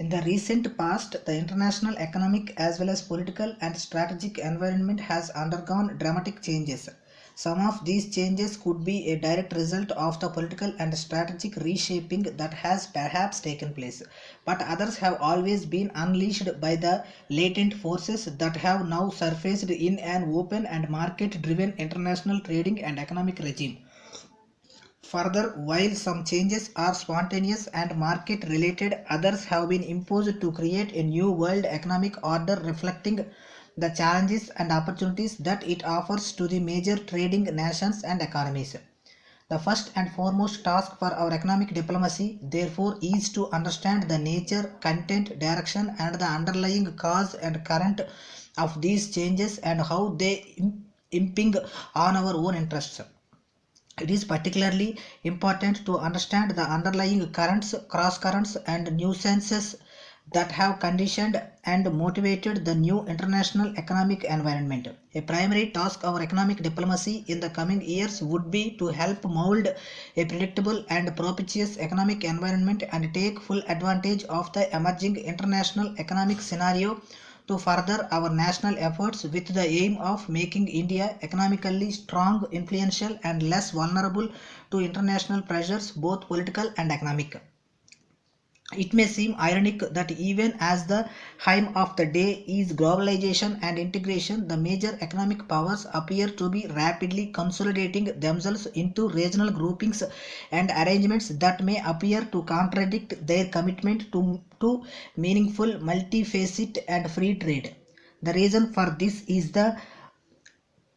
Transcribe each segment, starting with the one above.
In the recent past, the international economic as well as political and strategic environment has undergone dramatic changes. Some of these changes could be a direct result of the political and strategic reshaping that has perhaps taken place, but others have always been unleashed by the latent forces that have now surfaced in an open and market driven international trading and economic regime. Further, while some changes are spontaneous and market related, others have been imposed to create a new world economic order reflecting the challenges and opportunities that it offers to the major trading nations and economies. The first and foremost task for our economic diplomacy, therefore, is to understand the nature, content, direction, and the underlying cause and current of these changes and how they impinge on our own interests. It is particularly important to understand the underlying currents, cross currents, and nuisances that have conditioned and motivated the new international economic environment. A primary task of our economic diplomacy in the coming years would be to help mold a predictable and propitious economic environment and take full advantage of the emerging international economic scenario to further our national efforts with the aim of making India economically strong, influential, and less vulnerable to international pressures, both political and economic. It may seem ironic that even as the aim of the day is globalization and integration, the major economic powers appear to be rapidly consolidating themselves into regional groupings and arrangements that may appear to contradict their commitment to meaningful, multifaceted, and free trade. The reason for this is the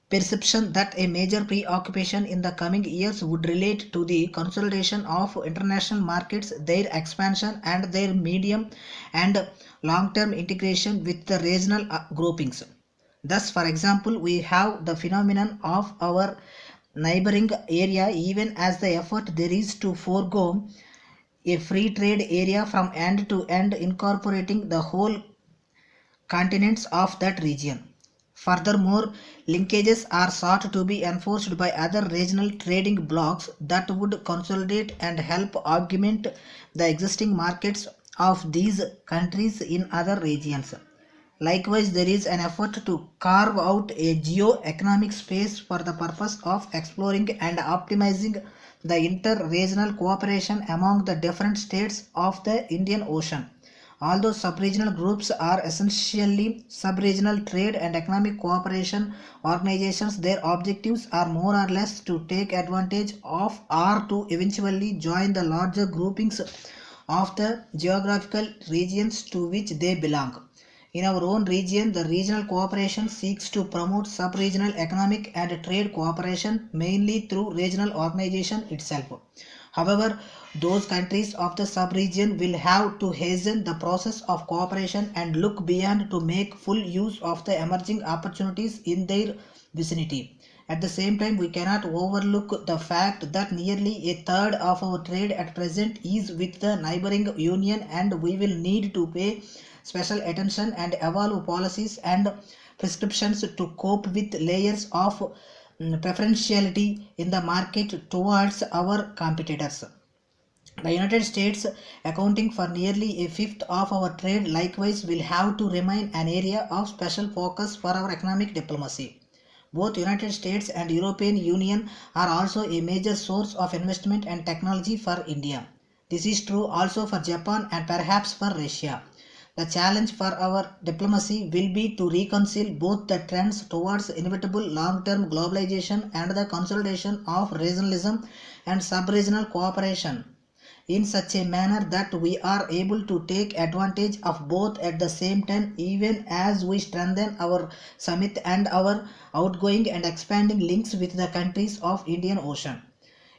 perception that a major preoccupation in the coming years would relate to the consolidation of international markets, their expansion, and their medium and long term integration with the regional groupings. Thus, for example, we have the phenomenon of our neighboring area, even as the effort there is to forego a free trade area from end to end, incorporating the whole continents of that region. Furthermore, linkages are sought to be enforced by other regional trading blocs that would consolidate and help augment the existing markets of these countries in other regions. Likewise, there is an effort to carve out a geo-economic space for the purpose of exploring and optimizing the inter-regional cooperation among the different states of the Indian Ocean. Although sub-regional groups are essentially sub-regional trade and economic cooperation organizations, their objectives are more or less to take advantage of or to eventually join the larger groupings of the geographical regions to which they belong. In our own region, the regional cooperation seeks to promote sub-regional economic and trade cooperation mainly through regional organization itself. However, those countries of the sub-region will have to hasten the process of cooperation and look beyond to make full use of the emerging opportunities in their vicinity. At the same time, we cannot overlook the fact that nearly a third of our trade at present is with the neighboring union, and we will need to pay special attention and evolve policies and prescriptions to cope with layers of preferentiality in the market towards our competitors. The United States, accounting for nearly a fifth of our trade, likewise will have to remain an area of special focus for our economic diplomacy. Both United States and European Union are also a major source of investment and technology for India. This is true also for Japan and perhaps for Russia. The challenge for our diplomacy will be to reconcile both the trends towards inevitable long-term globalization and the consolidation of regionalism and sub-regional cooperation in such a manner that we are able to take advantage of both at the same time, even as we strengthen our summit and our outgoing and expanding links with the countries of Indian Ocean.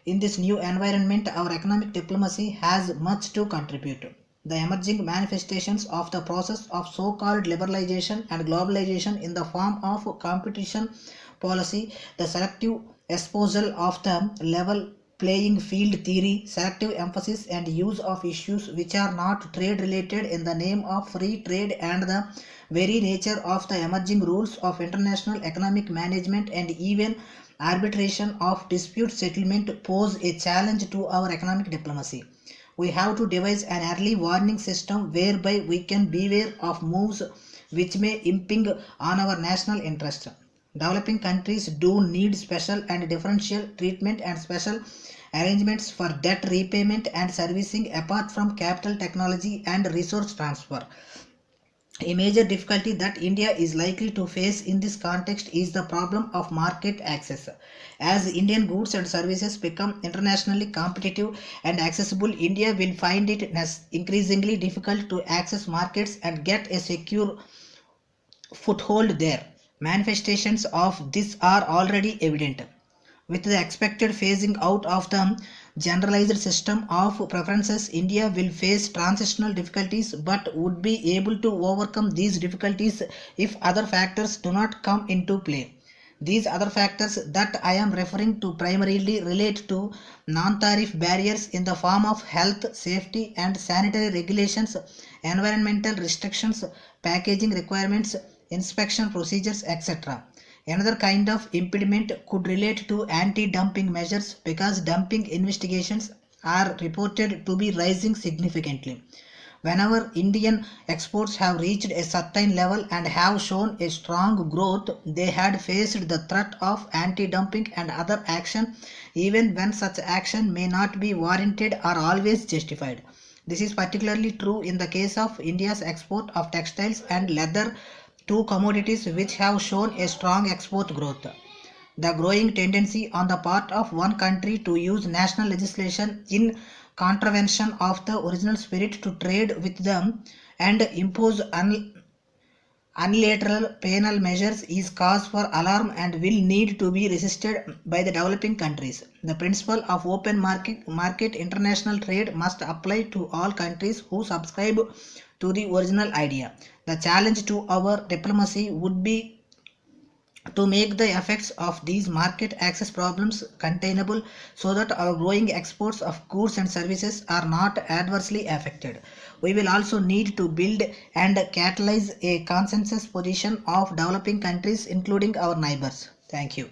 In this new environment, our economic diplomacy has much to contribute. The emerging manifestations of the process of so-called liberalization and globalization in the form of competition policy, the selective espousal of the level playing field theory, selective emphasis and use of issues which are not trade related in the name of free trade, and the very nature of the emerging rules of international economic management and even arbitration of dispute settlement pose a challenge to our economic diplomacy. We have to devise an early warning system whereby we can beware of moves which may impinge on our national interest. Developing countries do need special and differential treatment and special arrangements for debt repayment and servicing apart from capital, technology and resource transfer. A major difficulty that India is likely to face in this context is the problem of market access. As Indian goods and services become internationally competitive and accessible, India will find it increasingly difficult to access markets and get a secure foothold there. Manifestations of this are already evident. With the expected phasing out of the generalized system of preferences, India will face transitional difficulties but would be able to overcome these difficulties if other factors do not come into play. These other factors that I am referring to primarily relate to non-tariff barriers in the form of health, safety and sanitary regulations, environmental restrictions, packaging requirements, inspection procedures, etc. Another kind of impediment could relate to anti-dumping measures because dumping investigations are reported to be rising significantly. Whenever Indian exports have reached a certain level and have shown a strong growth, they had faced the threat of anti-dumping and other action even when such action may not be warranted or always justified. This is particularly true in the case of India's export of textiles and leather, two commodities which have shown a strong export growth. The growing tendency on the part of one country to use national legislation in contravention of the original spirit to trade with them and impose unilateral penal measures is cause for alarm and will need to be resisted by the developing countries. The principle of open market international trade must apply to all countries who subscribe to the original idea. The challenge to our diplomacy would be to make the effects of these market access problems containable so that our growing exports of goods and services are not adversely affected. We will also need to build and catalyze a consensus position of developing countries including our neighbors. Thank you.